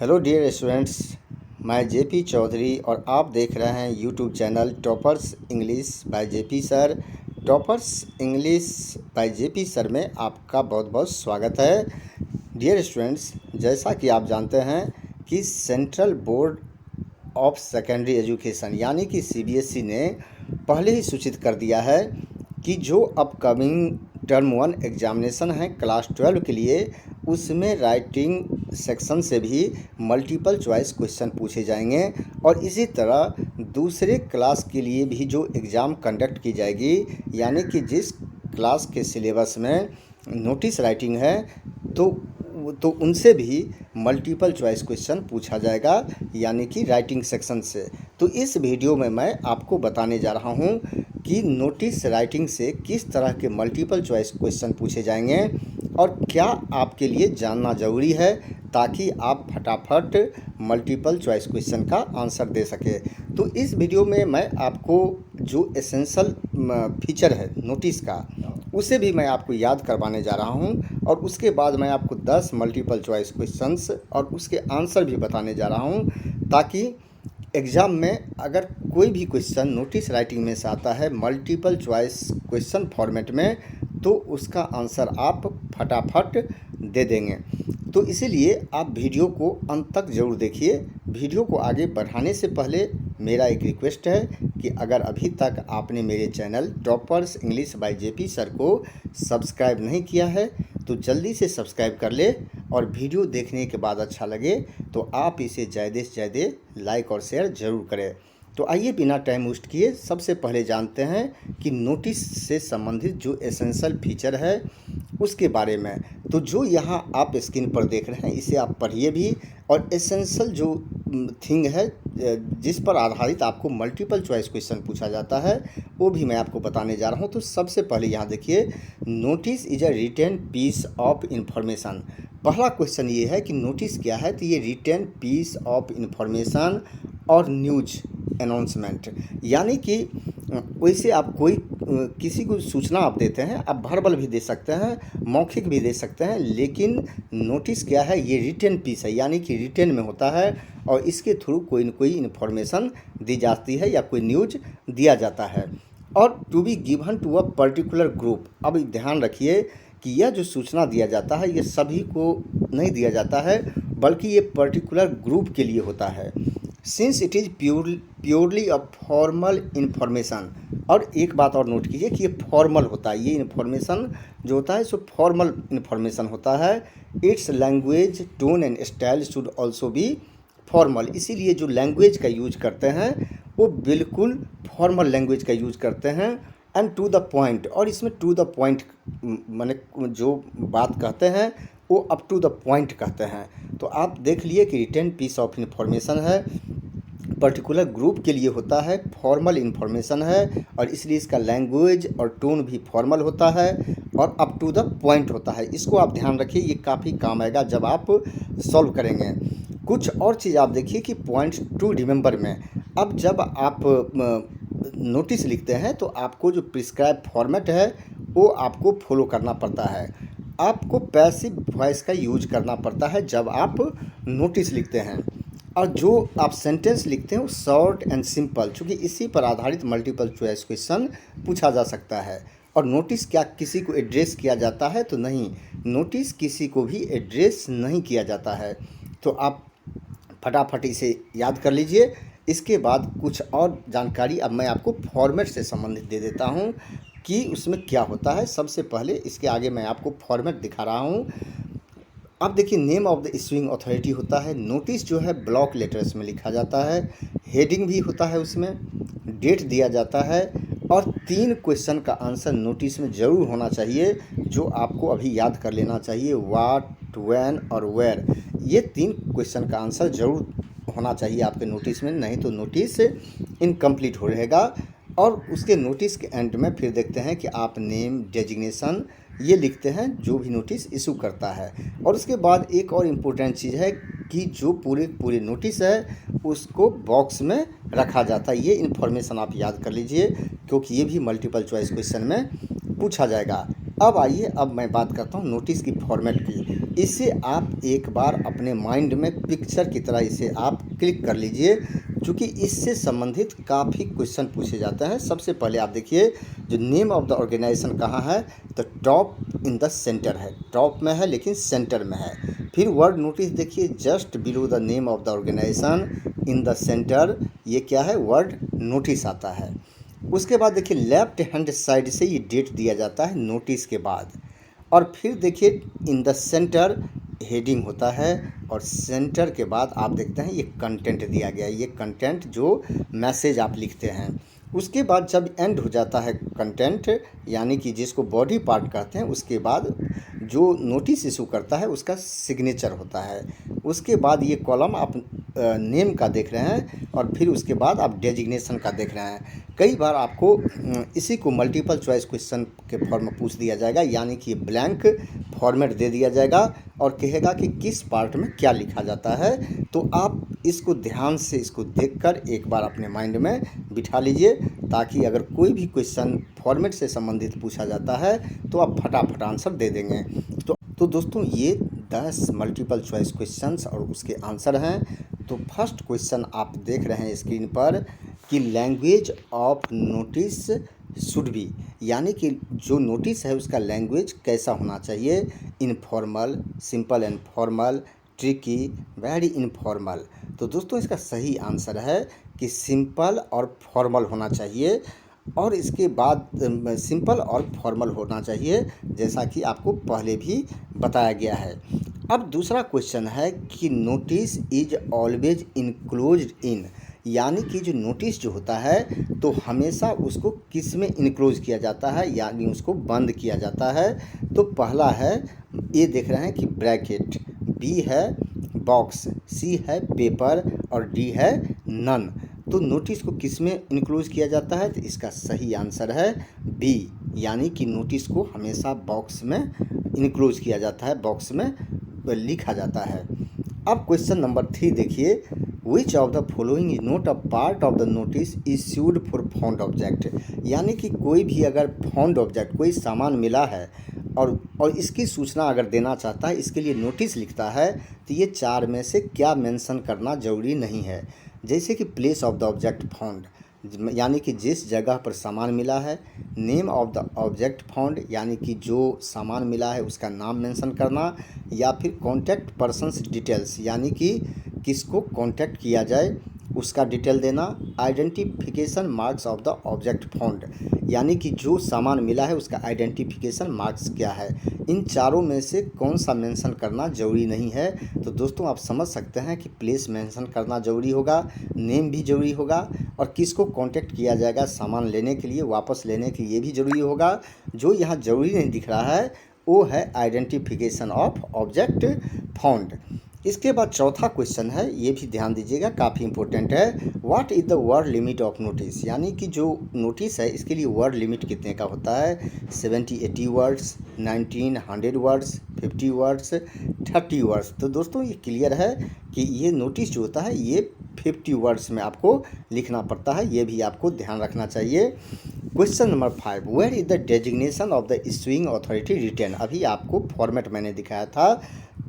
Hello dear students, मैं JP Chaudhary और आप देख रहे हैं YouTube channel toppers English by JP sir. Toppers English by JP sir में आपका बहुत बहुत स्वागत है। डियर स्टूडेंट्स, जैसा कि आप जानते हैं कि central board of secondary education यानी कि सीबीएसई ने पहले ही सूचित कर दिया है कि जो अपकमिंग टर्म 1 एग्जामिनेशन है क्लास 12 के लिए, उसमें राइटिंग सेक्शन से भी मल्टीपल चॉइस क्वेश्चन पूछे जाएंगे। और इसी तरह दूसरे क्लास के लिए भी जो एग्ज़ाम कंडक्ट की जाएगी, यानी कि जिस क्लास के सिलेबस में नोटिस राइटिंग है तो उनसे भी मल्टीपल चॉइस क्वेश्चन पूछा जाएगा, यानी कि राइटिंग सेक्शन से। तो इस वीडियो में मैं आपको बताने जा रहा हूं कि नोटिस राइटिंग से किस तरह के मल्टीपल चॉइस क्वेश्चन पूछे जाएंगे और क्या आपके लिए जानना ज़रूरी है ताकि आप फटाफट मल्टीपल चॉइस क्वेश्चन का आंसर दे सके। तो इस वीडियो में मैं आपको जो एसेंशियल फीचर है नोटिस का, उसे भी मैं आपको याद करवाने जा रहा हूं और उसके बाद मैं आपको 10 मल्टीपल चॉइस क्वेश्चंस और उसके आंसर भी बताने जा रहा हूं, ताकि एग्ज़ाम में अगर कोई भी क्वेश्चन नोटिस राइटिंग में से आता है मल्टीपल चॉइस क्वेश्चन फॉर्मेट में, तो उसका आंसर आप फटाफट दे देंगे। तो इसीलिए आप वीडियो को अंत तक ज़रूर देखिए। वीडियो को आगे बढ़ाने से पहले मेरा एक रिक्वेस्ट है कि अगर अभी तक आपने मेरे channel toppers English by JP sir को सब्सक्राइब नहीं किया है तो जल्दी से सब्सक्राइब कर ले, और वीडियो देखने के बाद अच्छा लगे तो आप इसे ज़्यादा से ज़्यादा लाइक और शेयर ज़रूर करें। तो आइए बिना टाइम वेस्ट किए सबसे पहले जानते हैं कि नोटिस से संबंधित जो एसेंशियल फीचर है उसके बारे में। तो जो यहाँ आप स्क्रीन पर देख रहे हैं इसे आप पढ़िए भी, और एसेंशियल जो थिंग है जिस पर आधारित आपको मल्टीपल चॉइस क्वेश्चन पूछा जाता है वो भी मैं आपको बताने जा रहा हूँ। तो सबसे पहले यहाँ देखिए, notice is a written piece of information. पहला क्वेश्चन ये है कि नोटिस क्या है, तो ये रिटेन पीस ऑफ इंफॉर्मेशन और न्यूज अनाउंसमेंट, यानी कि वैसे आप कोई किसी को सूचना आप देते हैं, आप वर्बल भी दे सकते हैं, मौखिक भी दे सकते हैं, लेकिन नोटिस क्या है, ये रिटेन पीस है, यानी कि रिटेन में होता है और इसके थ्रू कोई न कोई इन्फॉर्मेशन दी जाती है या कोई न्यूज दिया जाता है। और to be given to a particular group. अब ध्यान रखिए कि यह जो सूचना दिया जाता है ये सभी को नहीं दिया जाता है, बल्कि ये पर्टिकुलर ग्रुप के लिए होता है। Since it is purely a formal information. और एक बात और नोट कीजिए कि ये फॉर्मल होता है, ये इन्फॉर्मेशन जो होता है सो फॉर्मल इन्फॉर्मेशन होता है। It's language tone and style should also be formal. इसीलिए जो लैंग्वेज का यूज करते हैं वो बिल्कुल फॉर्मल लैंग्वेज का यूज करते हैं एंड टू द पॉइंट। और इसमें टू द पॉइंट माने जो बात कहते हैं वो अप टू द पॉइंट कहते हैं। तो आप देख लिए कि रिटेन पीस ऑफ इंफॉर्मेशन है, पर्टिकुलर ग्रुप के लिए होता है, फॉर्मल इन्फॉर्मेशन है, और इसलिए इसका लैंग्वेज और टोन भी फॉर्मल होता है और अप टू द पॉइंट होता है। इसको आप ध्यान रखिए, ये काफ़ी काम आएगा जब आप सॉल्व करेंगे। कुछ और चीज़ आप देखिए कि पॉइंट्स टू रिमेंबर में, अब जब आप नोटिस लिखते हैं तो आपको जो प्रिस्क्राइब फॉर्मेट है वो आपको फॉलो करना पड़ता है। आपको पैसिव वॉइस का यूज करना पड़ता है जब आप नोटिस लिखते हैं, और जो आप सेंटेंस लिखते हैं वो शॉर्ट एंड सिंपल, चूँकि इसी पर आधारित मल्टीपल चॉइस क्वेश्चन पूछा जा सकता है। और नोटिस क्या किसी को एड्रेस किया जाता है, तो नहीं, नोटिस किसी को भी एड्रेस नहीं किया जाता है। तो आप फटाफट इसे याद कर लीजिए। इसके बाद कुछ और जानकारी अब मैं आपको फॉर्मेट से संबंधित दे देता हूं कि उसमें क्या होता है। सबसे पहले इसके आगे मैं आपको फॉर्मेट दिखा रहा हूं। अब देखिए, name of the issuing authority होता है। नोटिस जो है ब्लॉक लेटर्स में लिखा जाता है, हेडिंग भी होता है, उसमें डेट दिया जाता है, और 3 क्वेश्चन का आंसर नोटिस में ज़रूर होना चाहिए जो आपको अभी याद कर लेना चाहिए, व्हाट, व्हेन और वेयर। ये 3 क्वेश्चन का आंसर ज़रूर होना चाहिए आपके नोटिस में, नहीं तो नोटिस इनकम्प्लीट हो रहेगा। और उसके नोटिस के एंड में फिर देखते हैं कि आप नेम, डेजिग्नेशन ये लिखते हैं जो भी नोटिस इशू करता है। और उसके बाद एक और इम्पोर्टेंट चीज़ है कि जो पूरे नोटिस है उसको बॉक्स में रखा जाता है। ये इन्फॉर्मेशन आप याद कर लीजिए क्योंकि ये भी मल्टीपल चॉइस क्वेश्चन में पूछा जाएगा। अब आइए, अब मैं बात करता हूँ नोटिस की फॉर्मेट की। इसे आप एक बार अपने माइंड में पिक्चर की तरह इसे आप क्लिक कर लीजिए, क्योंकि इससे संबंधित काफ़ी क्वेश्चन पूछे जाते हैं। सबसे पहले आप देखिए जो नेम ऑफ द ऑर्गेनाइजेशन कहाँ है, तो टॉप इन द सेंटर है, टॉप में है लेकिन सेंटर में है। फिर वर्ड नोटिस देखिए, just below the name of the organisation in the centre, ये क्या है, वर्ड नोटिस आता है। उसके बाद देखिए लेफ्ट हैंड साइड से ये डेट दिया जाता है नोटिस के बाद। और फिर देखिए इन द सेंटर हेडिंग होता है, और सेंटर के बाद आप देखते हैं ये कंटेंट दिया गया है, ये कंटेंट जो मैसेज आप लिखते हैं। उसके बाद जब एंड हो जाता है कंटेंट, यानी कि जिसको बॉडी पार्ट कहते हैं, उसके बाद जो नोटिस इशू करता है उसका सिग्नेचर होता है। उसके बाद ये कॉलम आप नेम का देख रहे हैं, और फिर उसके बाद आप डेजिग्नेशन का देख रहे हैं। कई बार आपको इसी को मल्टीपल चॉइस क्वेश्चन के फॉर्म में पूछ दिया जाएगा, यानी कि ब्लैंक फॉर्मेट दे दिया जाएगा और कहेगा कि किस पार्ट में क्या लिखा जाता है। तो आप इसको ध्यान से इसको देखकर एक बार अपने माइंड में बिठा लीजिए, ताकि अगर कोई भी क्वेश्चन फॉर्मेट से संबंधित पूछा जाता है तो आप फटाफट आंसर दे देंगे। तो दोस्तों ये 10 मल्टीपल चॉइस क्वेश्चंस और उसके आंसर हैं। तो फर्स्ट क्वेश्चन आप देख रहे हैं स्क्रीन पर कि language of notice should be, यानी कि जो नोटिस है उसका लैंग्वेज कैसा होना चाहिए, informal, simple and formal, tricky, very informal. तो दोस्तों इसका सही आंसर है कि सिंपल और फॉर्मल होना चाहिए, और इसके बाद सिंपल और फॉर्मल होना चाहिए, जैसा कि आपको पहले भी बताया गया है। अब दूसरा क्वेश्चन है कि नोटिस इज ऑलवेज इनक्लोज्ड इन, यानी कि जो नोटिस जो होता है तो हमेशा उसको किस में इनक्लोज किया जाता है, यानी उसको बंद किया जाता है। तो पहला है, ये देख रहे हैं कि ब्रैकेट, बी है बॉक्स, सी है पेपर, और डी है नन। तो नोटिस को किस में इनक्लोज किया जाता है, तो इसका सही आंसर है बी, यानी कि नोटिस को हमेशा बॉक्स में इनक्लोज किया जाता है, बॉक्स में लिखा जाता है। अब क्वेश्चन नंबर 3 देखिए, which of the following is not a part of the notice issued for found object, यानी कि कोई भी अगर फाउंड ऑब्जेक्ट कोई सामान मिला है और इसकी सूचना अगर देना चाहता है, इसके लिए नोटिस लिखता है, तो ये 4 में से क्या मेंशन करना ज़रूरी नहीं है। जैसे कि place of the object found, यानी कि जिस जगह पर सामान मिला है, name of the object found, यानी कि जो सामान मिला है उसका नाम मेंशन करना, या फिर कॉन्टैक्ट पर्सन्स डिटेल्स, यानी कि किसको कॉन्टैक्ट किया जाए उसका डिटेल देना, identification marks of the object found, यानी कि जो सामान मिला है उसका आइडेंटिफिकेशन मार्क्स क्या है। इन चारों में से कौन सा मेंशन करना ज़रूरी नहीं है। तो दोस्तों आप समझ सकते हैं कि प्लेस मेंशन करना ज़रूरी होगा, नेम भी ज़रूरी होगा, और किसको कांटेक्ट किया जाएगा सामान लेने के लिए, वापस लेने के लिए भी ज़रूरी होगा। जो यहाँ ज़रूरी नहीं दिख रहा है वो है आइडेंटिफिकेशन ऑफ ऑब्जेक्ट फाउंड। इसके बाद चौथा क्वेश्चन है, ये भी ध्यान दीजिएगा, काफ़ी इंपॉर्टेंट है। What is the word limit of notice, यानी कि जो नोटिस है इसके लिए वर्ड लिमिट कितने का होता है, 70-80 वर्ड्स, 1900 वर्ड्स, 50 वर्ड्स, 30 वर्ड्स। तो दोस्तों ये क्लियर है कि ये नोटिस जो होता है ये 50 वर्ड्स में आपको लिखना पड़ता है, ये भी आपको ध्यान रखना चाहिए। Question number 5, where is the designation of the issuing authority written, अभी आपको फॉर्मेट मैंने दिखाया था।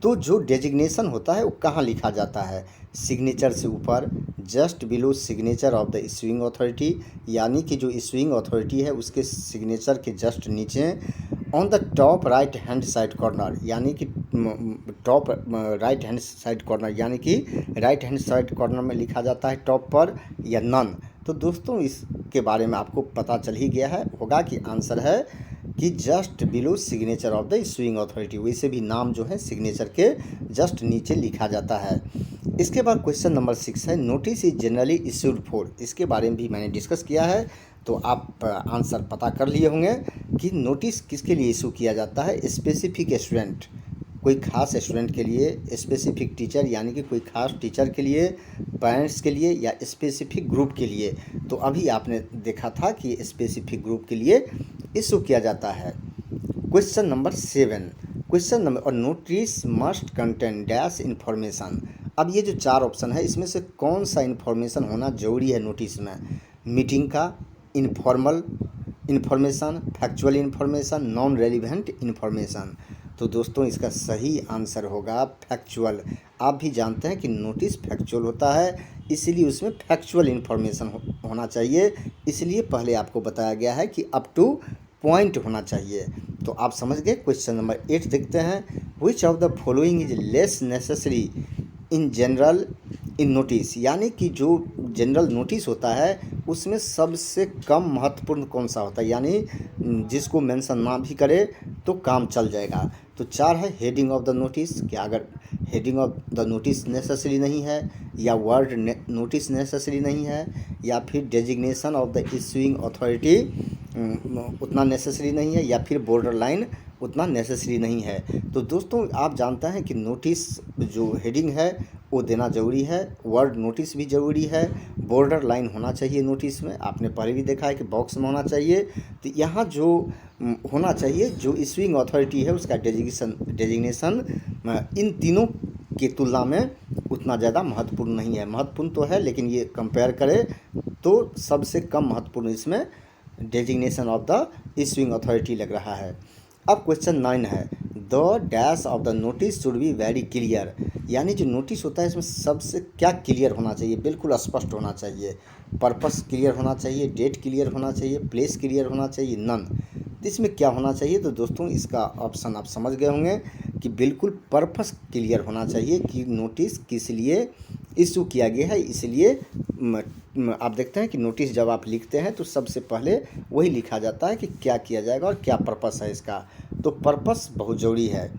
तो जो डेजिग्नेशन होता है वो कहाँ लिखा जाता है, सिग्नेचर से ऊपर, just below signature of the issuing authority, यानी कि जो इशूइंग अथॉरिटी है उसके सिग्नेचर के जस्ट नीचे, on the top right hand side corner, यानी कि top right hand side corner, यानी कि राइट हैंड साइड कॉर्नर में लिखा जाता है टॉप पर, या नन। तो दोस्तों इसके बारे में आपको पता चल ही गया है होगा कि आंसर है कि just below signature of the issuing authority, वैसे भी नाम जो है सिग्नेचर के जस्ट नीचे लिखा जाता है। इसके बाद क्वेश्चन नंबर 6 है, notice is generally issued for, इसके बारे में भी मैंने डिस्कस किया है, तो आप आंसर पता कर लिए होंगे कि नोटिस किसके लिए इशू किया जाता है, स्पेसिफिक स्टूडेंट, कोई खास स्टूडेंट के लिए, स्पेसिफिक टीचर यानी कि कोई खास टीचर के लिए, पेरेंट्स के लिए, या स्पेसिफिक ग्रुप के लिए। तो अभी आपने देखा था कि स्पेसिफिक ग्रुप के लिए इशू किया जाता है। क्वेश्चन नंबर 7, क्वेश्चन नंबर, और notice must contain dash information. अब ये जो 4 ऑप्शन है इसमें से कौन सा इन्फॉर्मेशन होना ज़रूरी है नोटिस में, मीटिंग का informal information, factual information, non relevant information. तो दोस्तों इसका सही आंसर होगा फैक्चुअल। आप भी जानते हैं कि नोटिस फैक्चुअल होता है, इसीलिए उसमें फैक्चुअल इन्फॉर्मेशन होना चाहिए। इसलिए पहले आपको बताया गया है कि अप टू पॉइंट होना चाहिए। तो आप समझ गए। क्वेश्चन नंबर 8 देखते हैं। Which of the following is less necessary in general in notice, यानी कि जो जनरल नोटिस होता है उसमें सबसे कम महत्वपूर्ण कौन सा होता है, यानी जिसको मेंशन ना भी करे तो काम चल जाएगा। तो 4 है हेडिंग ऑफ द नोटिस, क्या अगर heading of the notice necessary नहीं है, या वर्ड नोटिस नेसेसरी नहीं है, या फिर designation of the issuing authority उतना नेसेसरी नहीं है, या फिर बॉर्डर लाइन उतना नेसेसरी नहीं है। तो दोस्तों आप जानते हैं कि नोटिस जो हेडिंग है वो देना ज़रूरी है, वर्ड नोटिस भी ज़रूरी है, बॉर्डर लाइन होना चाहिए नोटिस में, आपने पहले भी देखा है कि बॉक्स में होना चाहिए। तो यहाँ जो होना चाहिए, जो इशूइंग अथॉरिटी है उसका डेजिग्नेशन इन तीनों की तुलना में उतना ज़्यादा महत्वपूर्ण नहीं है। महत्वपूर्ण तो है, लेकिन ये कंपेयर करें तो सबसे कम महत्वपूर्ण इसमें designation of the issuing authority लग रहा है। अब क्वेश्चन 9 है। The dash of the notice should be very clear, यानी जो नोटिस होता है इसमें सबसे क्या क्लियर होना चाहिए, बिल्कुल स्पष्ट होना चाहिए। पर्पस क्लियर होना चाहिए, डेट क्लियर होना चाहिए, प्लेस क्लियर होना चाहिए, नन। तो इसमें क्या होना चाहिए? तो दोस्तों इसका ऑप्शन आप समझ गए होंगे कि बिल्कुल पर्पस क्लियर होना चाहिए कि नोटिस किस लिए इशू किया गया है। इसलिए आप देखते हैं कि नोटिस जब आप लिखते हैं तो सबसे पहले वही लिखा जाता है कि क्या किया जाएगा और क्या पर्पस है इसका। तो पर्पस बहुत ज़रूरी है।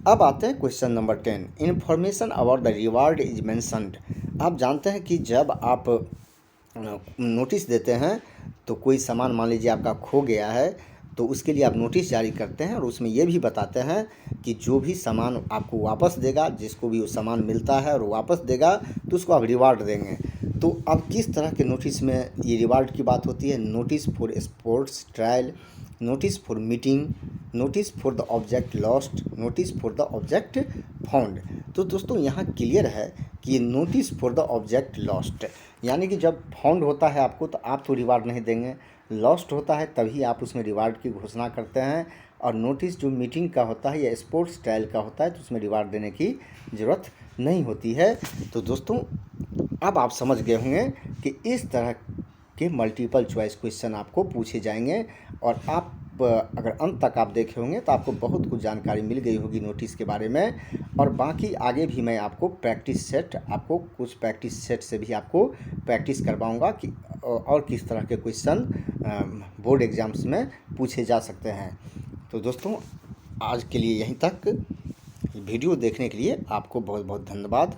अब आते हैं question number 10। Information about the reward is mentioned. आप जानते हैं कि जब आप नोटिस देते हैं तो कोई सामान मान लीजिए आपका खो गया है, तो उसके लिए आप नोटिस जारी करते हैं और उसमें ये भी बताते हैं कि जो भी सामान आपको वापस देगा, जिसको भी वो सामान मिलता है और वापस देगा तो उसको आप रिवार्ड देंगे। तो अब किस तरह के नोटिस में ये रिवार्ड की बात होती है? Notice for sports trial, notice for meeting, notice for the object lost, notice for the object found. तो दोस्तों यहाँ क्लियर है कि ये notice for the object lost, यानी कि जब फाउंड होता है आपको तो आप तो रिवार्ड नहीं देंगे, लॉस्ट होता है तभी आप उसमें रिवार्ड की घोषणा करते हैं। और नोटिस जो मीटिंग का होता है या स्पोर्ट्स ट्रायल का होता है तो उसमें रिवार्ड देने की ज़रूरत नहीं होती है। तो दोस्तों अब आप समझ गए होंगे कि इस तरह के मल्टीपल चॉइस क्वेश्चन आपको पूछे जाएंगे, और आप अगर अंत तक आप देखे होंगे तो आपको बहुत कुछ जानकारी मिल गई होगी नोटिस के बारे में। और बाकी आगे भी मैं आपको कुछ प्रैक्टिस सेट से भी आपको प्रैक्टिस करवाऊंगा कि और किस तरह के क्वेश्चन बोर्ड एग्जाम्स में पूछे जा सकते हैं। तो दोस्तों आज के लिए यहीं तक। वीडियो देखने के लिए आपको बहुत बहुत धन्यवाद।